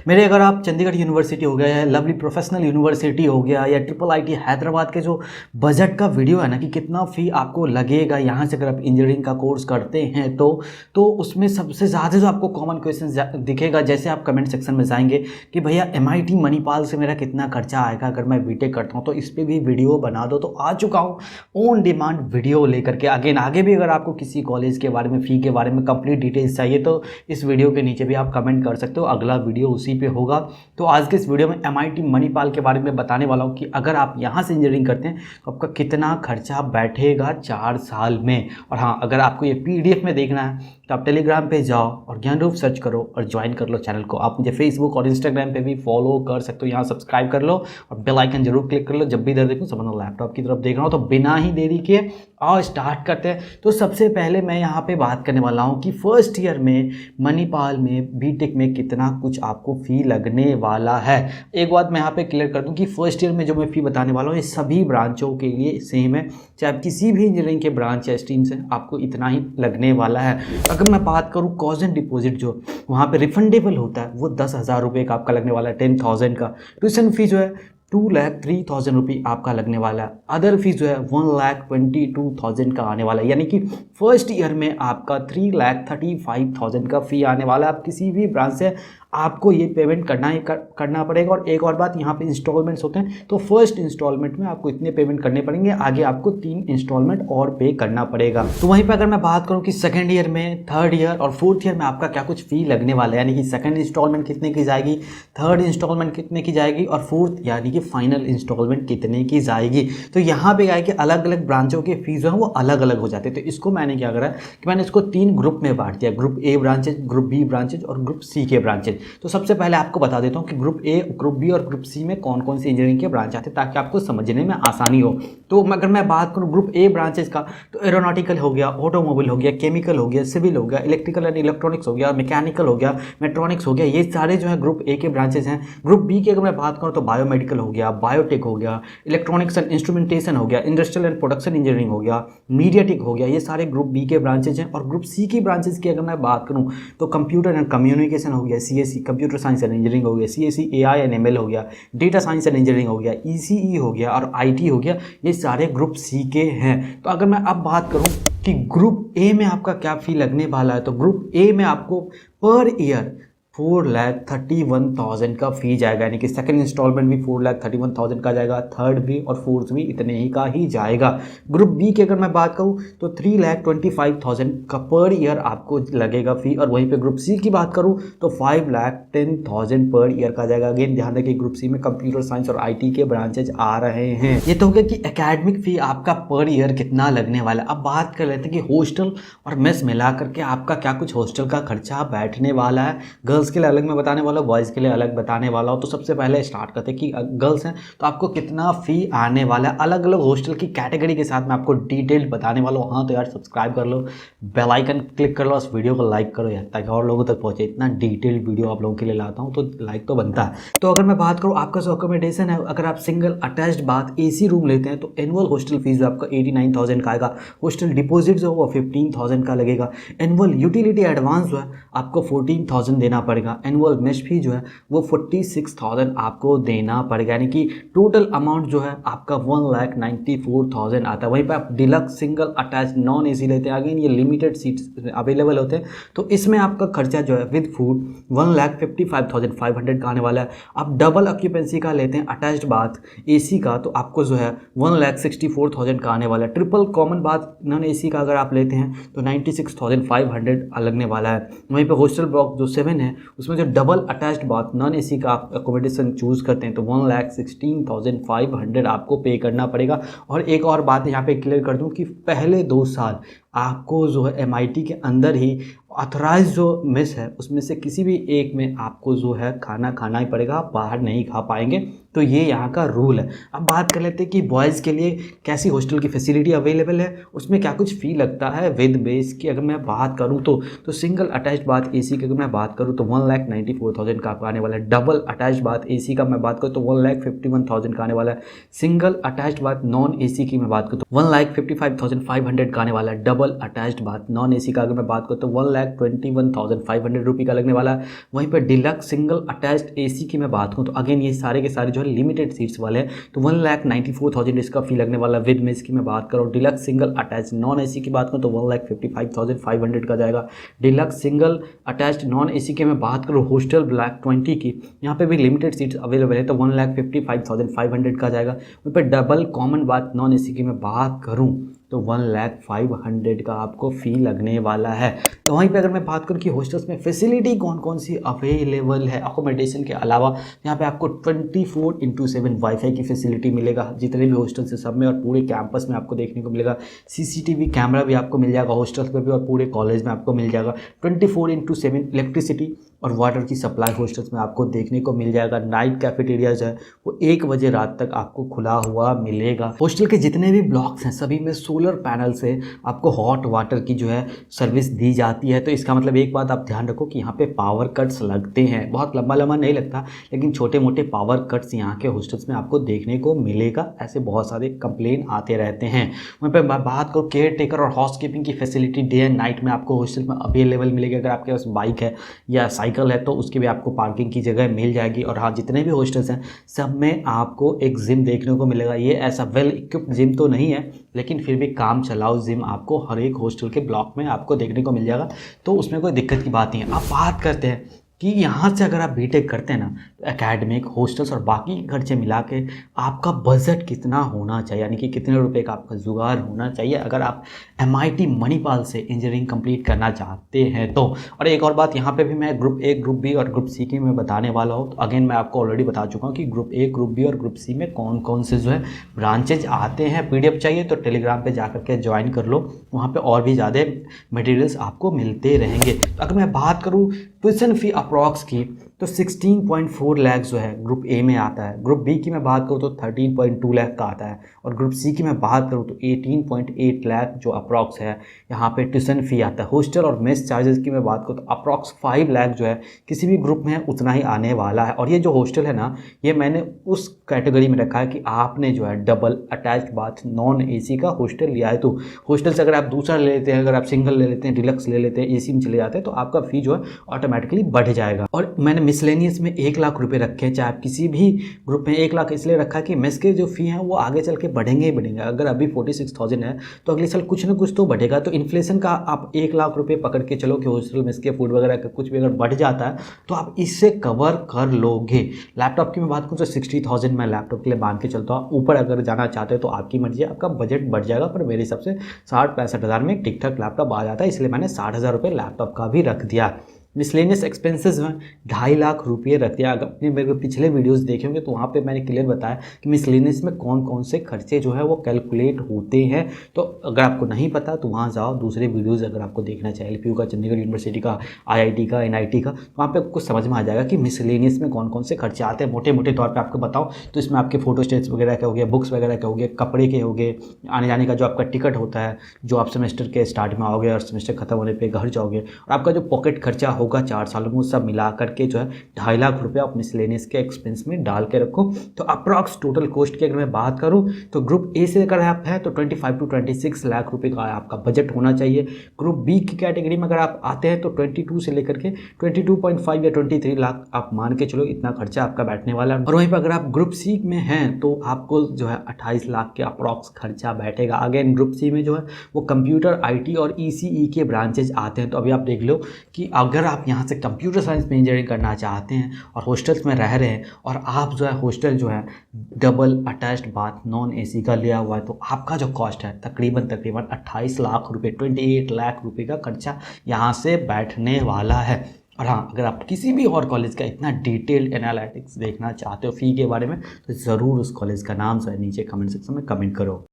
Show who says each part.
Speaker 1: मेरे अगर आप चंडीगढ़ यूनिवर्सिटी हो गया या लवली प्रोफेशनल यूनिवर्सिटी हो गया या ट्रिपल आईटी हैदराबाद के जो बजट का वीडियो है ना कि कितना फ़ी आपको लगेगा यहाँ से अगर आप इंजीनियरिंग का कोर्स करते हैं तो उसमें सबसे ज़्यादा जो आपको कॉमन क्वेश्चन दिखेगा जैसे आप कमेंट सेक्शन में जाएंगे कि भैया MIT मणिपाल से मेरा कितना खर्चा आएगा अगर मैं बीटेक करता हूँ, तो इस पर भी वीडियो बना दो। तो आ चुका हूँ ऑन डिमांड वीडियो लेकर के। आगे भी अगर आपको किसी कॉलेज के बारे में फ़ी के बारे में कंप्लीट डिटेल्स चाहिए तो इस वीडियो के नीचे भी आप कमेंट कर सकते हो, अगला वीडियो उसी पे होगा। तो आज के इस वीडियो में MIT मणिपाल के बारे में बताने वाला हूँ कि अगर आप यहाँ से इंजीनियरिंग करते हैं तो आपका कितना खर्चा बैठेगा 4 साल में। और हाँ, अगर आपको ये PDF में देखना है तो आप टेलीग्राम पे जाओ और ज्ञानरूप सर्च करो और ज्वाइन कर लो चैनल को। आप मुझे फेसबुक और इंस्टाग्राम पे भी फॉलो कर सकते हो, यहाँ सब्सक्राइब कर लो और बेल आइकन जरूर क्लिक कर लो। जब भी इधर देखूँ समझ लो लैपटॉप की तरफ देख रहा हूँ। तो बिना ही देरी के आओ स्टार्ट करते हैं। तो सबसे पहले मैं यहाँ पे बात करने वाला हूँ कि फर्स्ट ईयर में मणिपाल में बीटेक में कितना कुछ आपको फ़ी लगने वाला है। एक बात मैं यहाँ पे क्लियर कर दूँ कि फर्स्ट ईयर में जो मैं फ़ी बताने वाला हूँ ये सभी ब्रांचों के लिए सेम है, चाहे आप किसी भी इंजीनियरिंग के ब्रांच या स्ट्रीम से आपको इतना ही लगने वाला है। अगर मैं बात करूँ कॉज एंड डिपॉजिट जो वहाँ पे रिफंडेबल होता है वो 10,000 रुपये का आपका लगने वाला है, 10,000 का। ट्यूशन फी जो है 2,03,000 रुपये आपका लगने वाला है। अदर फीस जो है 1,22,000 का आने वाला है, यानी कि फर्स्ट ईयर में आपका 3,35,000 का फ़ी आने वाला है। आप किसी भी ब्रांच से आपको ये पेमेंट करना पड़ेगा। और एक और बात, यहाँ पे इंस्टॉलमेंट्स होते हैं तो फर्स्ट इंस्टॉलमेंट में आपको इतने पेमेंट करने पड़ेंगे, आगे आपको 3 इंस्टॉलमेंट और पे करना पड़ेगा। तो वहीं पे अगर मैं बात करूँ कि सेकंड ईयर में, थर्ड ईयर और फोर्थ ईयर में आपका क्या कुछ फ़ी लगने वाला है, यानी कि सेकंड इंस्टॉलमेंट कितने की जाएगी, थर्ड इंस्टॉलमेंट कितने की जाएगी और फोर्थ यानी कि फाइनल इंस्टॉलमेंट कितने की जाएगी। तो यहाँ पे क्या है कि अलग अलग ब्रांचों के फीस जो है वो अलग अलग हो जाते हैं। तो इसको मैंने क्या करा कि मैंने इसको 3 ग्रुप में बांट दिया, group A branches, group B branches और ग्रुप C के ब्रांचेज। तो सबसे पहले आपको बता देता हूँ कि ग्रुप A, ग्रुप B और ग्रुप C में कौन कौन सी इंजीनियरिंग के ब्रांच आते हैं ताकि आपको समझने में आसानी हो। तो अगर मैं बात करूँ ग्रुप A ब्रांचेज का तो एरोनॉटिकल हो गया, ऑटोमोबाइल हो गया, केमिकल हो गया, सिविल हो गया, इलेक्ट्रिकल एंड इलेक्ट्रॉनिक्स हो गया, मैकेनिकल हो गया, मेट्रॉनिक्स हो गया, ये सारे जो है ग्रुप A के ब्रांचेज हैं। ग्रुप B की अगर मैं बात करूँ तो बायोमेडिकल हो गया, बायोटेक हो गया, इलेक्ट्रॉनिक्स एंड इंस्ट्रूमेंटेशन हो गया, इंडस्ट्रियल एंड प्रोडक्शन इंजीनियरिंग हो गया, मीडियाटेक हो गया, ये सारे ग्रुप B के ब्रांचेज हैं। और ग्रुप C की ब्रांचेज की अगर मैं बात करूँ तो कंप्यूटर एंड कम्युनिकेशन हो गया, CSE computer science and engineering हो गया, CSE AI एंड ML हो गया, डेटा साइंस एंड इंजीनियरिंग हो गया, ECE हो गया और IT हो गया, ये सारे ग्रुप C के हैं। तो अगर मैं अब बात करूँ कि ग्रुप A में आपका क्या फ़ी लगने वाला है, तो ग्रुप A में आपको पर ईयर 4,31,000 का फ़ी जाएगा, यानी कि सेकंड इंस्टॉलमेंट भी 4,31,000 का जाएगा, थर्ड भी और फोर्थ भी इतने ही का ही जाएगा। ग्रुप बी की अगर मैं बात करूँ तो 3,25,000 का पर ईयर आपको लगेगा फ़ी। और वहीं पे ग्रुप सी की बात करूँ तो 5,10,000 पर ईयर का जाएगा। अगेन ध्यान रखिए ग्रुप सी में कंप्यूटर साइंस और IT के ब्रांचेज आ रहे हैं। ये तो हो गया कि एकेडमिक फ़ी आपका पर ईयर कितना लगने वाला है। अब बात कर लेते हैं कि हॉस्टल और मेस मिला करके आपका क्या कुछ हॉस्टल का खर्चा बैठने वाला है। गर्ल्स के लिए अलग मैं बताने वाला हूँ, बॉयज़ के लिए अलग बताने वाला हूँ। तो सबसे पहले स्टार्ट करते हैं कि गर्ल्स हैं तो आपको कितना फ़ी आने वाला है। अलग अलग हॉस्टल की कैटेगरी के साथ मैं आपको डिटेल बताने वाला हूँ। हाँ तो यार सब्सक्राइब कर लो, बेल आइकन क्लिक कर लो, उस वीडियो को लाइक करो यार ताकि और लोगों तक पहुँचे। इतना डिटेल्ड वीडियो आप लोगों के लिए लाता हूँ तो लाइक तो बनता है। तो अगर मैं बात करूँ आपका जो अकोमोडेशन है, अगर आप single attached bath AC room लेते हैं तो एनुअल हॉस्टल फीस आपका 89,000 का आएगा। हॉस्टल डिपॉजिट जो है वो 15,000 का लगेगा। एनुअल यूटिलिटी एडवांस जो है आपको 14,000 देना पड़ेगा। एनुअल मेस फी जो है वो 46,000 आपको देना पड़ेगा, यानी कि टोटल अमाउंट जो है आपका 1,94,000 आता है। वहीं पे आप deluxe single attach non AC लेते हैं, अगेन ये लिमिटेड सीट्स अवेलेबल होते हैं तो इसमें आपका खर्चा जो है विद फूड 1,55,500 का आने वाला है। आप डबल ऑक्यूपेंसी का लेते हैं अटैच्ड बाथ AC का तो आपको जो है 1,64,000 का आने वाला है। Triple common bath non AC का अगर आप लेते हैं तो 96,500 लगने वाला है। वहीं पे हॉस्टल ब्लॉक जो 7 है उसमें जो double attached bath non AC का आप अकोमोडेशन चूज़ करते हैं तो 1,16,500 आपको पे करना पड़ेगा। और एक और बात यहाँ पे क्लियर कर दूँ कि पहले 2 साल आपको जो है MIT के अंदर ही ऑथराइज जो मेस है उसमें से किसी भी एक में आपको जो है खाना खाना ही पड़ेगा, आप बाहर नहीं खा पाएंगे। तो ये यहाँ का रूल है। अब बात कर लेते हैं कि बॉयज़ के लिए कैसी हॉस्टल की फैसिलिटी अवेलेबल है, उसमें क्या कुछ फ़ी लगता है विद बेस की अगर मैं बात करूँ तो सिंगल अटैच्ड बाथ AC की अगर मैं बात करूँ तो 1,94,000 का आपको आने वाला है। डबल अटैच्ड बाथ AC का मैं बात करूँ तो 1,51,000 का आने वाला है। Single attached bath non AC की मैं बात करूँ तो 1,55,500 का आने वाला है। Double attached bath non AC का अगर मैं बात करूँ तो 1,21,500 का लगने वाला है। वहीं पर डिलक्स सिंगल अटैच्ड एसी की मैं बात करूँ तो अगेन ये सारे के सारे जो है लिमिटेड सीट्स वाले हैं, तो 1,94,000 इसका फी लगने वाला है। विद में इसकी मैं बात करूँ, deluxe single attach non AC की बात करूँ तो 1,55,500 का जाएगा। Deluxe single attached non AC की मैं बात करूँ हॉस्टल ब्लैक 20 की, यहाँ पे भी लिमिटेड सीट्स अवेलेबल है तो 1,55,500 का जाएगा। वहीं पर डबल कॉमन बात नॉन एसी की मैं बात करूँ तो 1,05,000 का आपको फ़ी लगने वाला है। तो वहीं पे अगर मैं बात करूँ कि हॉस्टल्स में फैसिलिटी कौन कौन सी अवेलेबल है अकोमोडेशन के अलावा, यहाँ पे आपको 24/7 वाईफाई की फैसिलिटी मिलेगा जितने भी हॉस्टल्स है सब में, और पूरे कैंपस में आपको देखने को मिलेगा। सीसीटीवी कैमरा भी आपको मिल जाएगा हॉस्टल्स पर भी और पूरे कॉलेज में आपको मिल जाएगा। 24/7 इलेक्ट्रिसिटी और वाटर की सप्लाई हॉस्टल्स में आपको देखने को मिल जाएगा। नाइट कैफेटेरिया जो है वो 1 बजे रात तक आपको खुला हुआ मिलेगा। हॉस्टल के जितने भी ब्लॉक्स हैं सभी में सोलर पैनल से आपको हॉट वाटर की जो है सर्विस दी जाती है। तो इसका मतलब एक बात आप ध्यान रखो कि यहाँ पे पावर कट्स लगते हैं, बहुत लंबा लंबा नहीं लगता लेकिन छोटे मोटे पावर कट्स यहाँ के हॉस्टल्स में आपको देखने को मिलेगा। ऐसे बहुत सारे कंप्लेन आते रहते हैं। वहीं पर बात करो केयर टेकर और हाउसकीपिंग की फैसिलिटी डे एंड नाइट में आपको हॉस्टल में अवेलेबल मिलेगी। अगर आपके पास बाइक है या साइकिल है तो उसकी भी आपको पार्किंग की जगह मिल जाएगी। और हाँ, जितने भी हॉस्टल्स हैं सब में आपको एक जिम देखने को मिलेगा। ये ऐसा वेल इक्विप्ड जिम तो नहीं है लेकिन फिर भी काम चलाओ जिम आपको हर एक हॉस्टल के ब्लॉक में आपको देखने को मिल जाएगा, तो उसमें कोई दिक्कत की बात नहीं है। अब बात करते हैं कि यहाँ से अगर आप बीटेक करते हैं ना तो एकेडमिक हॉस्टल्स और बाकी खर्चे मिला के आपका बजट कितना होना चाहिए, यानी कि कितने रुपए का आपका जुगाड़ होना चाहिए अगर आप MIT मणिपाल से इंजीनियरिंग कंप्लीट करना चाहते हैं तो। और एक और बात यहाँ पे भी मैं ग्रुप ए, ग्रुप बी और ग्रुप सी की मैं बताने वाला हूँ। तो अगेन मैं आपको ऑलरेडी बता चुका हूँ कि ग्रुप ए, ग्रुप बी और ग्रुप सी में कौन कौन से जो है ब्रांचेज आते हैं। PDF चाहिए तो टेलीग्राम पर जा करके ज्वाइन कर लो, वहाँ पर और भी ज़्यादा मटेरियल्स आपको मिलते रहेंगे। तो अगर मैं बात करूँ ट्यूशन फ़ी अप्रॉक्स की तो 16.4 लाख जो है ग्रुप ए में आता है। ग्रुप बी की मैं बात करूँ तो 13.2 लाख का आता है। और ग्रुप सी की मैं बात करूँ तो 18.8 लाख जो अप्रॉक्स है यहाँ पे ट्यूशन फ़ी आता है। हॉस्टल और मेस चार्जेस की मैं बात करूँ तो अप्रॉक्स 5 लाख जो है किसी भी ग्रुप में उतना ही आने वाला है। और ये जो हॉस्टल है ना ये मैंने उस कैटेगरी में रखा है कि आपने जो है double attached bath non AC का हॉस्टल लिया है। तो हॉस्टल से अगर आप दूसरा ले लेते हैं, अगर आप सिंगल ले लेते हैं, डिलक्स ले लेते हैं, AC में चले जाते हैं तो आपका फ़ी जो है ऑटोमेटिकली बढ़ जाएगा। और मैंने मिसलेनियस में 1 लाख रुपए रखे हैं, चाहे आप किसी भी ग्रुप में 1 लाख इसलिए रखा है कि मेस के जो फ़ी हैं वो आगे चल के बढ़ेंगे ही बढ़ेंगे। अगर अभी 46,000 है तो अगले साल कुछ ना कुछ तो बढ़ेगा। तो इन्फ्लेशन का आप 1 लाख रुपए पकड़ के चलो कि हॉस्टल मेस के फूड वगैरह का कुछ भी अगर बढ़ जाता है तो आप इससे कवर कर लोगे। लैपटॉप की मैं बात करूँ तो 60,000 मैं लैपटॉप के लिए बांध के चलता हूँ। ऊपर अगर जाना चाहते हो तो आपकी मर्जी है, आपका बजट बढ़ जाएगा, पर मेरे हिसाब से 60-65 हज़ार में एक ठीक ठाक लैपटॉप आ जाता है, इसलिए मैंने 60,000 रुपये लैपटॉप का भी रख दिया। मिसलेनियस एक्सपेंसेस में 2.5 लाख रुपये रख दिया। अगर अपने मेरे पिछले वीडियोस देखे होंगे तो वहाँ पे मैंने क्लियर बताया कि मिसलेनियस में कौन कौन से खर्चे जो है वो कैलकुलेट होते हैं। तो अगर आपको नहीं पता तो वहाँ जाओ, दूसरे वीडियोस अगर आपको देखना चाहिए LPU का, चंडीगढ़ यूनिवर्सिटी का, IIT का, NIT का, तो वहाँ पर आपको समझ में आ जाएगा कि मिसलेनियस में कौन कौन से खर्चे आते हैं। मोटे मोटे तौर पर आपको बताऊँ तो इसमें आपके फोटो स्टेट्स वगैरह के हो गए, बुक्स वगैरह के हो गए, कपड़े के हो गए, आने जाने का जो आपका टिकट होता है जो आप सेमेस्टर के स्टार्ट में आओगे और सेमेस्टर खत्म होने पर घर जाओगे, और आपका जो पॉकेट खर्चा होगा 4 सालों में सब मिला करके जो है 2.5 लाख रुपये आप मिसलेनियस के एक्सपेंस में डाल के रखो। तो अप्रॉक्स टोटल कॉस्ट की अगर मैं बात करूं तो ग्रुप ए से अगर आप है तो 25 to 26 लाख रुपए का आपका बजट होना चाहिए। ग्रुप बी की कैटेगरी में अगर आप आते हैं तो 22 से लेकर के 22.5 या 23 लाख आप मान के चलो, इतना खर्चा आपका बैठने वाला है। और वहीं पर अगर आप ग्रुप सी में हैं तो आपको जो है 28 लाख के अप्रॉक्स खर्चा बैठेगा। अगेन ग्रुप सी में जो है वो कंप्यूटर, IT और ECE के ब्रांचेज आते हैं। तो अभी आप देख लो कि अगर आप यहाँ से कंप्यूटर साइंस में इंजीनियरिंग करना चाहते हैं और हॉस्टल्स में रह रहे हैं और आप जो है हॉस्टल जो है double attached bath non AC का लिया हुआ है तो आपका जो कॉस्ट है तकरीबन 28 लाख रुपए, 28 लाख रुपए का खर्चा यहाँ से बैठने वाला है। और हाँ, अगर आप किसी भी और कॉलेज का इतना डिटेल्ड एनालिटिक्स देखना चाहते हो फ़ी के बारे में तो ज़रूर उस कॉलेज का नाम जो है नीचे कमेंट सेक्शन में कमेंट करो।